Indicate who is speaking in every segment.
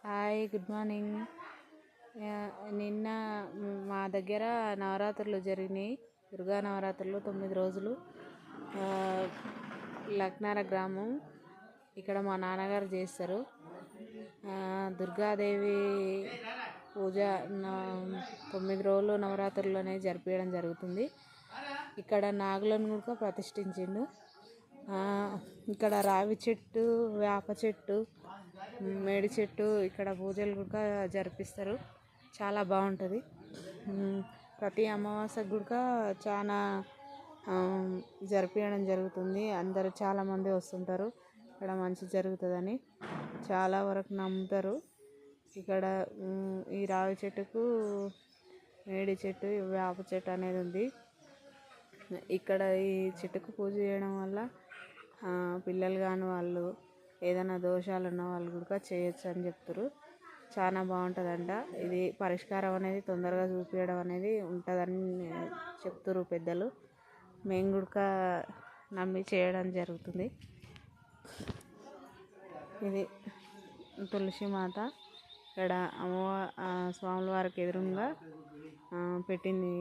Speaker 1: Hi, good morning. నిన్న మా దగ్గర నవరాత్రులు జరిగినాయి. దుర్గా నవరాత్రులు 9 రోజులు. లక్నార గ్రామం, ఇక్కడ మా నాన్నగారు చేస్తారు. దుర్గాదేవి పూజ 9 రోజులు నవరాత్రులు అనేది జరిపించడం జరుగుతుంది. ఇక్కడ నాగులను కూడా ప్రతిష్ఠించిండు. ఇక్కడ రావి చెట్టు, వేప చెట్టు, మేడి చెట్టు ఇక్కడ పూజలు కూడా జరిపిస్తారు. చాలా బాగుంటుంది. ప్రతి అమావాస్యకు కూడా చాలా జరిపించడం జరుగుతుంది. అందరూ చాలామంది వస్తుంటారు. ఇక్కడ మంచి జరుగుతుందని చాలా వరకు నమ్ముతారు. ఇక్కడ ఈ రావి చెట్టుకు, మేడి చెట్టు, వేప చెట్టు అనేది ఉంది. ఇక్కడ ఈ చెట్టుకు పూజ చేయడం వల్ల పిల్లలు కాని వాళ్ళు, ఏదైనా దోషాలు ఉన్న వాళ్ళు కూడా చేయొచ్చు అని చెప్తారు. చాలా బాగుంటుందంట. ఇది పరిష్కారం అనేది తొందరగా చూపించడం అనేది ఉంటుందని చెప్తారు పెద్దలు. మేము కూడా నమ్మి చేయడం జరుగుతుంది. ఇది తులసి మాత ఇక్కడ స్వాముల వారికి ఎదురుగా పెట్టింది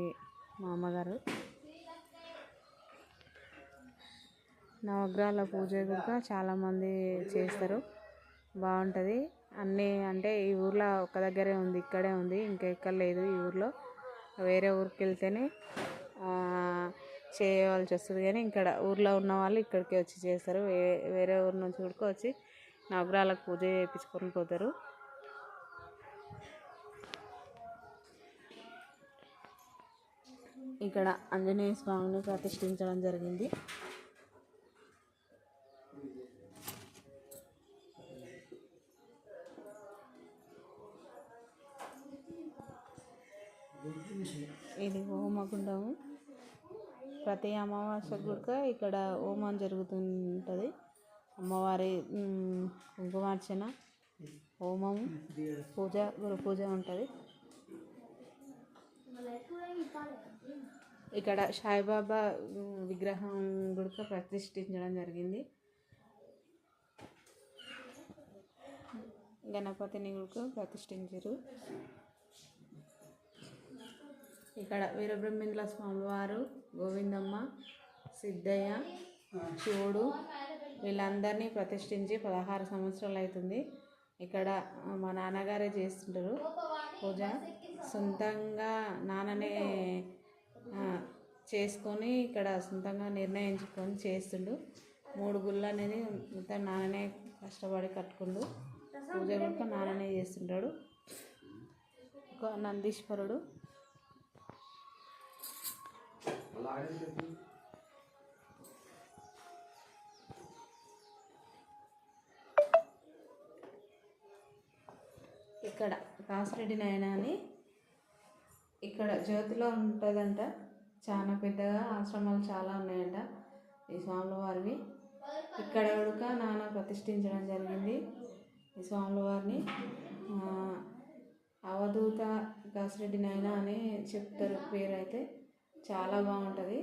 Speaker 1: మా అమ్మగారు. నవగ్రహాల పూజ కూడా చాలామంది చేస్తారు. బాగుంటుంది. అన్నీ అంటే ఈ ఊర్లో ఒక దగ్గరే ఉంది, ఇక్కడే ఉంది, ఇంకెక్కడ లేదు. ఈ ఊర్లో వేరే ఊరికి వెళ్తేనే చేయవలసి వస్తుంది. కానీ ఇక్కడ ఊర్లో ఉన్న వాళ్ళు ఇక్కడికి వచ్చి చేస్తారు. వేరే ఊరు నుంచి కూడా వచ్చి నవగ్రహాలకు పూజ చేయించుకొని పోతారు. ఇక్కడ ఆంజనేయ స్వామిని ప్రతిష్ఠించడం జరిగింది. ఇది హోమగుండము. ప్రతి అమావాస్య కూడా ఇక్కడ హోమం జరుగుతుంటుంది. అమ్మవారి కుంకుమార్చన, హోమం, పూజ, గురు పూజ ఉంటుంది. ఇక్కడ సాయిబాబా విగ్రహం కూడా ప్రతిష్ఠించడం జరిగింది. గణపతిని కూడా ప్రతిష్ఠించారు. ఇక్కడ వీరబ్రహ్మేంద్ర స్వామివారు, గోవిందమ్మ, సిద్ధయ్య, శివుడు వీళ్ళందరినీ ప్రతిష్ఠించి 16 సంవత్సరాలు అవుతుంది. ఇక్కడ మా నాన్నగారే చేస్తుంటారు పూజ. సొంతంగా నాన్ననే చేసుకొని ఇక్కడ సొంతంగా నిర్ణయించుకొని చేస్తుండు. 3 గుళ్ళు అనేది మొత్తం నాన్ననే కష్టపడి కట్టుకుండు. పూజ కూడా నాన్ననే చేస్తుంటాడు. ఒక నందీశ్వరుడు, ఇక్కడ కాసిరెడ్డి నాయన అని ఇక్కడ జ్యోతిలో ఉంటుందంట. చాలా పెద్దగా ఆశ్రమాలు చాలా ఉన్నాయంట ఈ స్వాముల వారివి. ఇక్కడ కూడా నాన్న ప్రతిష్ఠించడం జరిగింది ఈ స్వాముల వారిని. అవధూత కాసిరెడ్డి నాయన అని చెప్తారు పేరు. అయితే చాలా బాగుంటుంది.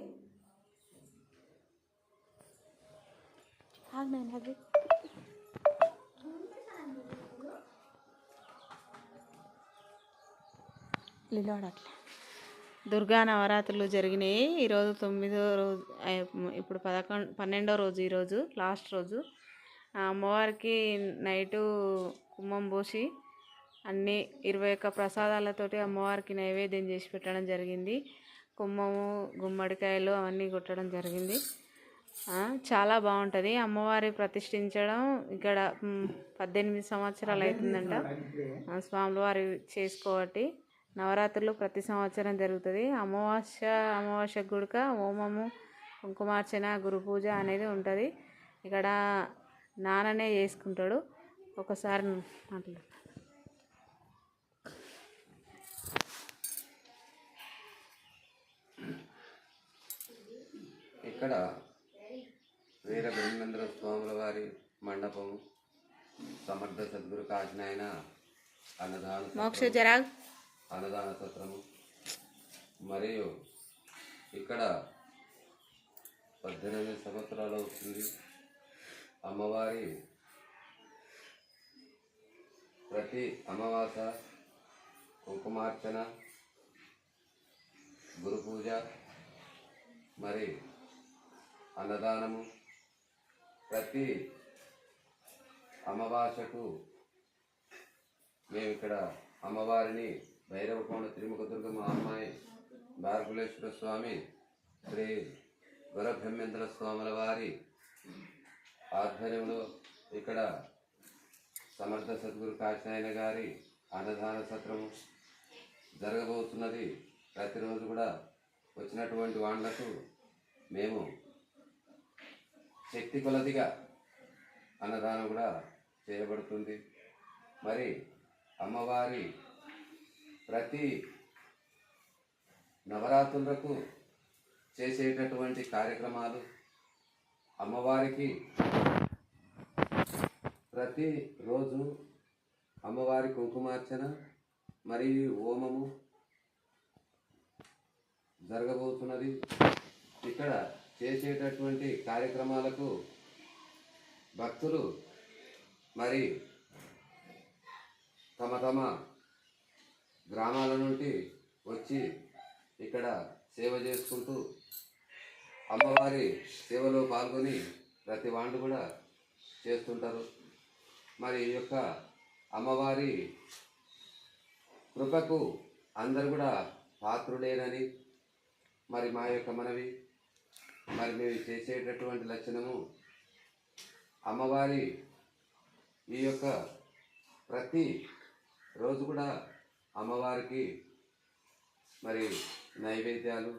Speaker 1: దుర్గా నవరాత్రులు జరిగినాయి. ఈరోజు 9వ రోజు, ఇప్పుడు 12వ రోజు. ఈరోజు లాస్ట్ రోజు. అమ్మవారికి నైటు కుంభం పోసి అన్నీ 21 ప్రసాదాలతోటి అమ్మవారికి నైవేద్యం చేసి పెట్టడం జరిగింది. కుంభము, గుమ్మడికాయలు అవన్నీ కొట్టడం జరిగింది. చాలా బాగుంటుంది. అమ్మవారి ప్రతిష్ఠించడం ఇక్కడ 18 సంవత్సరాలు అవుతుందంట స్వాముల వారి చేసుకోబట్టి. నవరాత్రులు ప్రతి సంవత్సరం జరుగుతుంది. అమావాస్య గుడిక హోమము, కుంకుమార్చన, గురు పూజ అనేది ఉంటుంది. ఇక్కడ నాన్ననే చేసుకుంటాడు. ఒకసారి మాట్లాడు.
Speaker 2: ఇక్కడ వీరబ్రహ్మేంద్ర స్వాముల వారి మండపము, సమర్థ సద్గురు కాశీనాయన అన్నదాన సత్రము, మరియు ఇక్కడ 18 సంవత్సరాలు అవుతుంది. అమ్మవారి ప్రతి అమావాస కుంకుమార్చన, గురు పూజ, మరి అన్నదానము, ప్రతి అమావాసకు మేము ఇక్కడ అమ్మవారిని భైరవకోణ త్రిముఖ దుర్గమ్మ అమ్మాయి భార్గులేశ్వర స్వామి, శ్రీ గురబ్రహ్మేంద్ర స్వాముల వారి ఆధ్వర్యంలో ఇక్కడ సమర్థ సద్గురు కాశీనాయన గారి అన్నదాన సత్రము జరగబోతున్నది. ప్రతిరోజు కూడా వచ్చినటువంటి వాళ్ళకు మేము శక్తి కొలదిగా అన్నదానం కూడా చేయబడుతుంది. మరి అమ్మవారి ప్రతి నవరాత్రులకు చేసేటటువంటి కార్యక్రమాలు, అమ్మవారికి ప్రతిరోజు అమ్మవారి కుంకుమార్చన మరియు హోమము జరగబోతున్నది. ఇక్కడ చేసేటటువంటి కార్యక్రమాలకు భక్తులు మరి తమ తమ గ్రామాల నుండి వచ్చి ఇక్కడ సేవ చేసుకుంటూ అమ్మవారి సేవలో పాల్గొని ప్రతి వాళ్ళు కూడా చేస్తుంటారు. మరి ఈ యొక్క అమ్మవారి కృపకు అందరు కూడా పాత్రులేనని మరి మా యొక్క మనవి. మరి మేము చేసేటటువంటి లక్షణము అమ్మవారి ఈ యొక్క ప్రతి రోజు కూడా అమ్మవారికి మరి నైవేద్యాలు,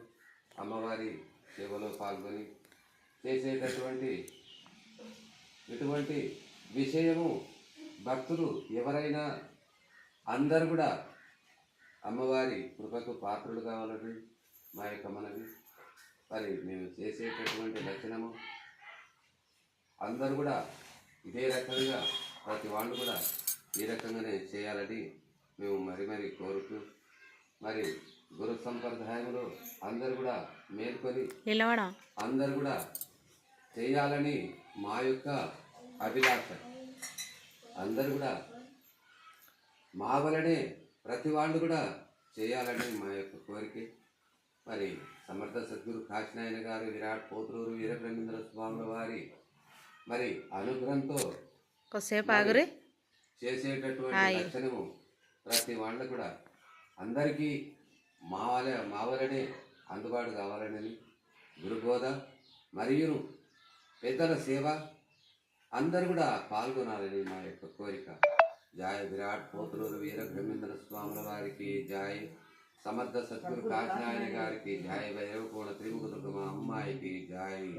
Speaker 2: అమ్మవారి సేవలో పాల్గొని చేసేటటువంటి ఇటువంటి విషయము భక్తులు ఎవరైనా అందరు కూడా అమ్మవారి కృపకు పాత్రులు కావాలని మా యొక్క మనవి. మరి మేము చేసేటటువంటి లక్షణము అందరూ కూడా ఇదే రకంగా ప్రతి వాళ్ళు కూడా ఈ రకంగానే చేయాలని మేము మరి కోరుతూ, మరి గురు సంప్రదాయంలో అందరు కూడా మేల్కొని అందరు కూడా చేయాలని మా యొక్క అభిలాష. అందరు కూడా మా వలనే ప్రతి వాళ్ళు కూడా చేయాలని మా యొక్క కోరిక. మరి సమర్థ సద్గురు కాశీనాయన గారు, విరాట్ పోతులూరు వీరబ్రహ్మేంద్ర స్వామి వారి మరి అనుగ్రహంతో చేసేటటువంటి లక్షణము ప్రతి వాళ్ళు కూడా అందరికీ మా వలనే అందుబాటు కావాలని, గురుబోధ మరియు పెద్దల సేవ అందరు కూడా పాల్గొనాలని మా యొక్క కోరిక. జాయ్ విరాట్ పోతులూరు వీరబ్రహ్మేంద్ర స్వాముల వారికి జాయ్, సమర్థ సద్గురు కాశీనాయన గారికి జాయ్, భైరవకోణ త్రిముఖ దుర్గమ్మ అమ్మాయికి జాయ్.